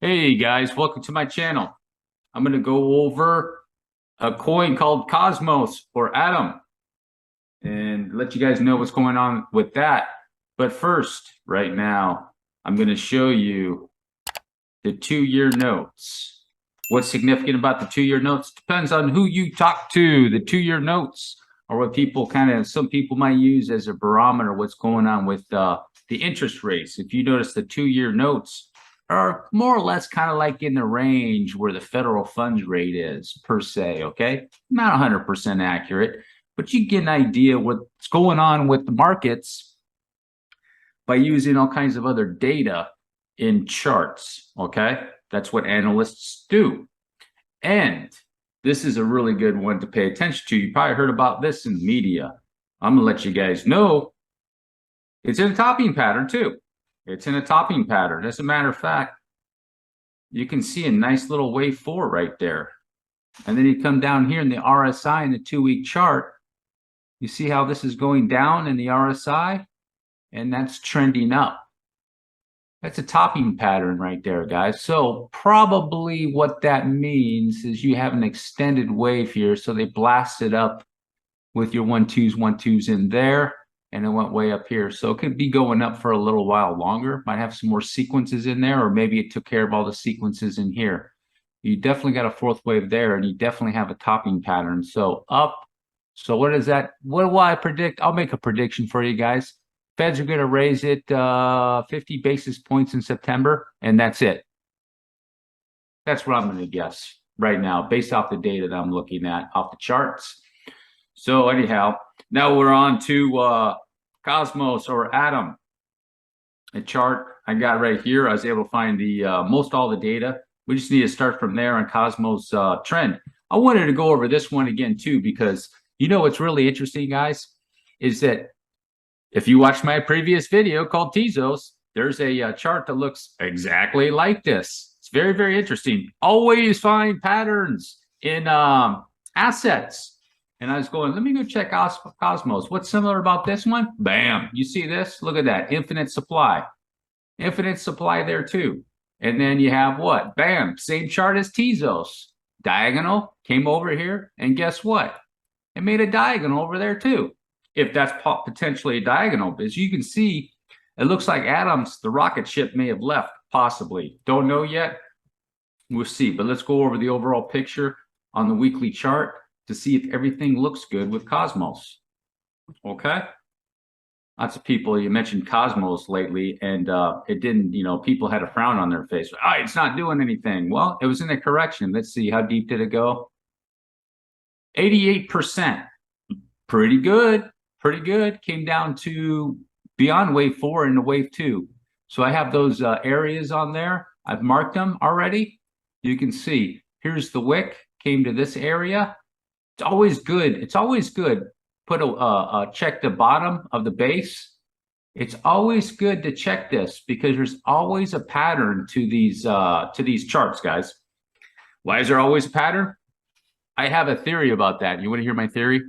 Hey guys, welcome to my channel. I'm going to go over a coin called Cosmos or Atom and let you guys know what's going on with that. But first, right now, I'm going to show you the 2-year notes. What's significant about the 2-year notes depends on who you talk to. The 2-year notes are what some people might use as a barometer what's going on with the interest rates. If you notice, the 2-year notes are more or less kind of like in the range where the federal funds rate is per se, okay? Not 100% accurate, but you get an idea what's going on with the markets by using all kinds of other data in charts, okay? That's what analysts do. And this is a really good one to pay attention to. You probably heard about this in the media. I'm going to let you guys know it's in a topping pattern too. It's in a topping pattern. As a matter of fact, you can see a nice little wave 4 right there. And then you come down here in the RSI in the 2-week chart. You see how this is going down in the RSI? And that's trending up. That's a topping pattern right there, guys. So probably what that means is you have an extended wave here. So they blasted up with your 1-2s in there, and it went way up here. So it could be going up for a little while longer. Might have some more sequences in there, or maybe it took care of all the sequences in here. You definitely got a fourth wave there, and you definitely have a topping pattern. So up. So what is that? What do I predict? I'll make a prediction for you guys. Feds are going to raise it 50 basis points in September, and that's it. That's what I'm going to guess right now, based off the data that I'm looking at off the charts. So anyhow, now we're on to Cosmos or Atom. A chart I got right here. I was able to find the most all the data. We just need to start from there on Cosmos trend. I wanted to go over this one again too, because you know what's really interesting, guys, is that if you watched my previous video called Tezos, there's a chart that looks exactly like this. It's very, very interesting. Always find patterns in assets. And I was going, let me go check Cosmos. What's similar about this one? Bam. You see this? Look at that. Infinite supply. Infinite supply there too. And then you have what? Bam. Same chart as Tezos. Diagonal came over here. And guess what? It made a diagonal over there too. If that's potentially a diagonal, as you can see, it looks like Adams, the rocket ship, may have left, possibly. Don't know yet. We'll see. But let's go over the overall picture on the weekly chart to see if everything looks good with Cosmos. Okay? Lots of people, you mentioned Cosmos lately, and it didn't, people had a frown on their face. Oh, it's not doing anything. Well, it was in a correction. Let's see. How deep did it go? 88%. Pretty good. Pretty good. Came down to beyond wave 4 into wave 2. So I have those areas on there. I've marked them already. You can see here's the wick, came to this area. It's always good. It's always good. Put a check the bottom of the base. It's always good to check this because there's always a pattern to these charts, guys. Why is there always a pattern? I have a theory about that. You want to hear my theory?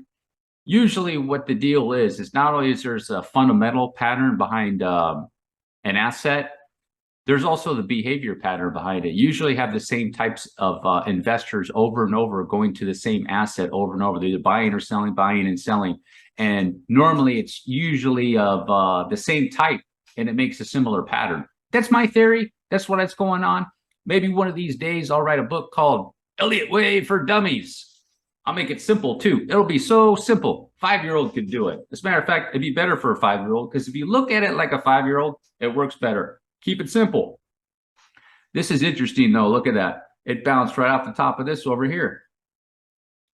Usually what the deal is not only is there's a fundamental pattern behind an asset, there's also the behavior pattern behind it. Usually have the same types of investors over and over going to the same asset over and over. They're either buying or selling, buying and selling. And normally it's usually of the same type, and it makes a similar pattern. That's my theory. That's what's going on. Maybe one of these days I'll write a book called Elliott Wave for Dummies. I'll make it simple too. It'll be so simple. 5-year-old could do it. As a matter of fact, it'd be better for a 5-year-old because if you look at it like a 5-year-old, it works better. Keep it simple. This is interesting though. Look at that. It bounced right off the top of this over here.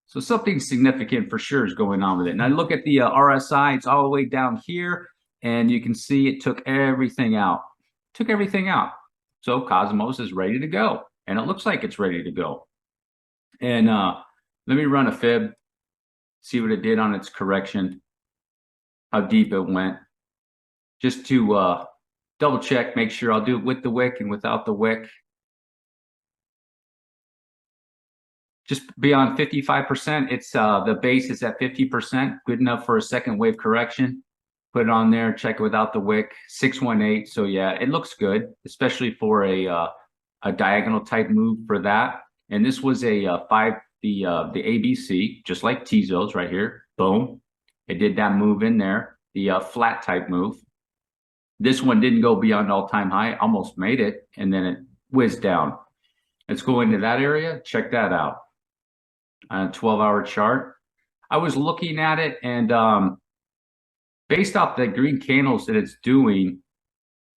So something significant for sure is going on with it. And I look at the RSI, it's all the way down here. And you can see it took everything out. Took everything out. So Cosmos is ready to go. And it looks like it's ready to go. And let me run a fib, see what it did on its correction, how deep it went, just to double check, make sure. I'll do it with the wick and without the wick. Just beyond 55%, it's the base is at 50%, good enough for a second wave correction. Put it on there, check it without the wick, 618. So yeah, it looks good, especially for a a diagonal type move for that. And this was the ABC, just like Tezos right here. Boom. It did that move in there, the flat type move. This one didn't go beyond all-time high, almost made it, and then it whizzed down. Let's go into that area. Check that out. On a 12-hour chart. I was looking at it, and based off the green candles that it's doing,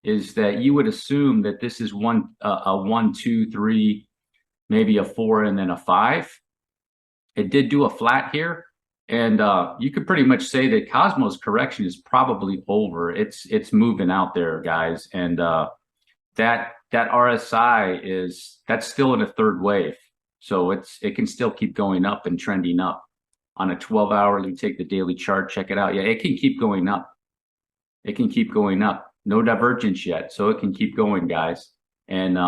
is that you would assume that this is a 1, 2, 3, maybe a 4, and then a 5. It did do a flat here, and you could pretty much say that Cosmos correction is probably over. It's moving out there, guys, and that RSI that's still in a third wave, so it can still keep going up and trending up. On a 12-hour, you take the daily chart, check it out. Yeah, it can keep going up. It can keep going up. No divergence yet, so it can keep going, guys. And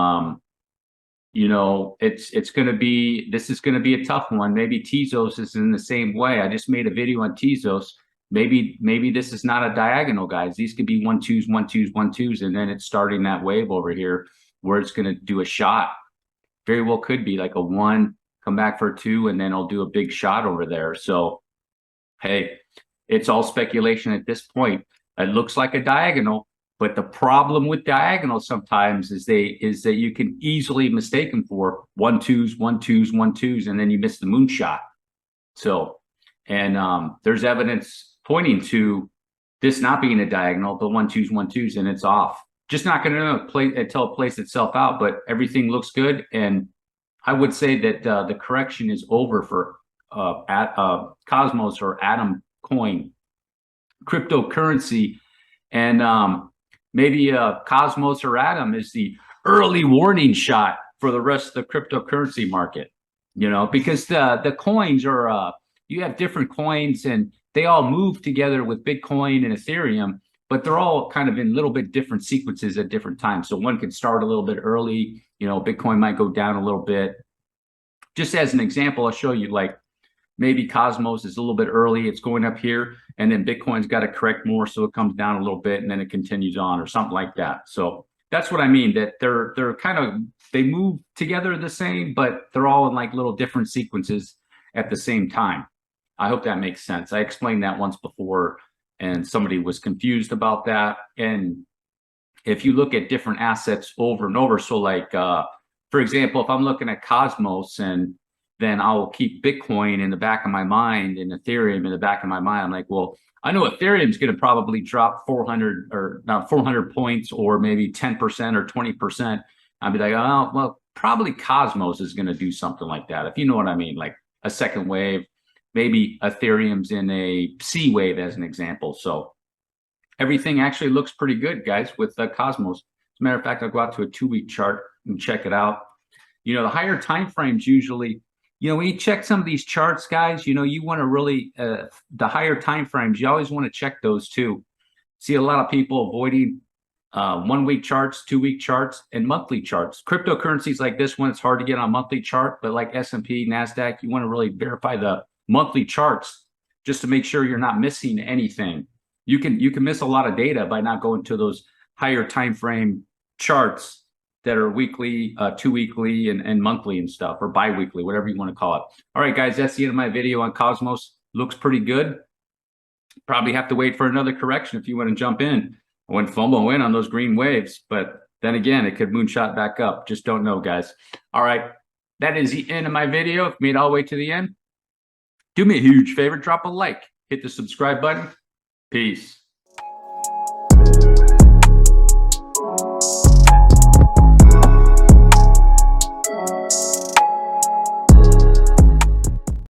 you know, this is going to be a tough one. Maybe Tezos is in the same way. I just made a video on Tezos. Maybe this is not a diagonal, guys. These could be 1, 2s, 1, 2s, 1, 2s, and then it's starting that wave over here where it's going to do a shot. Very well could be like a 1, come back for a 2, and then I'll do a big shot over there. So, hey, it's all speculation at this point. It looks like a diagonal, but the problem with diagonals sometimes is that you can easily mistake them for 1, 2s, 1, 2s, 1, 2s, and then you miss the moonshot. So, and there's evidence pointing to this not being a diagonal, but 1, 2s, 1, 2s, and it's off. Just not going to play until it plays itself out, but everything looks good. And I would say that the correction is over for Cosmos or Atom coin cryptocurrency, and maybe Cosmos or Atom is the early warning shot for the rest of the cryptocurrency market. You know, because the coins are you have different coins and they all move together with Bitcoin and Ethereum, but they're all kind of in a little bit different sequences at different times. So one can start a little bit early. You know, Bitcoin might go down a little bit. Just as an example, I'll show you, like, maybe Cosmos is a little bit early. It's going up here, and then Bitcoin's got to correct more, so it comes down a little bit, and then it continues on or something like that. So that's what I mean, that they're kind of, they move together the same, but they're all in like little different sequences at the same time. I hope that makes sense. I explained that once before, and somebody was confused about that. And if you look at different assets over and over, so like, for example, if I'm looking at Cosmos, and then I'll keep Bitcoin in the back of my mind and Ethereum in the back of my mind, I'm like, well, I know Ethereum's going to probably drop 400 or not 400 points, or maybe 10% or 20%. I'd be like, oh, well, probably Cosmos is going to do something like that, if you know what I mean, like a second wave. Maybe Ethereum's in a C wave, as an example. So everything actually looks pretty good, guys, with Cosmos. As a matter of fact, I'll go out to a 2-week chart and check it out. You know, the higher time frames usually, you know, when you check some of these charts, guys, you know, you want to really, the higher time frames, you always want to check those too. See a lot of people avoiding 1-week charts, 2-week charts, and monthly charts. Cryptocurrencies like this one, it's hard to get on a monthly chart, but like S&P, NASDAQ, you want to really verify the monthly charts just to make sure you're not missing anything. You can miss a lot of data by not going to those higher time frame charts that are weekly, 2-weekly, and monthly and stuff, or bi-weekly, whatever you want to call it. All right, guys, that's the end of my video on Cosmos. Looks pretty good. Probably have to wait for another correction if you want to jump in. I went FOMO in on those green waves, but then again, it could moonshot back up. Just don't know, guys. All right, that is the end of my video. If you made it all the way to the end, do me a huge favor, drop a like, hit the subscribe button. Peace.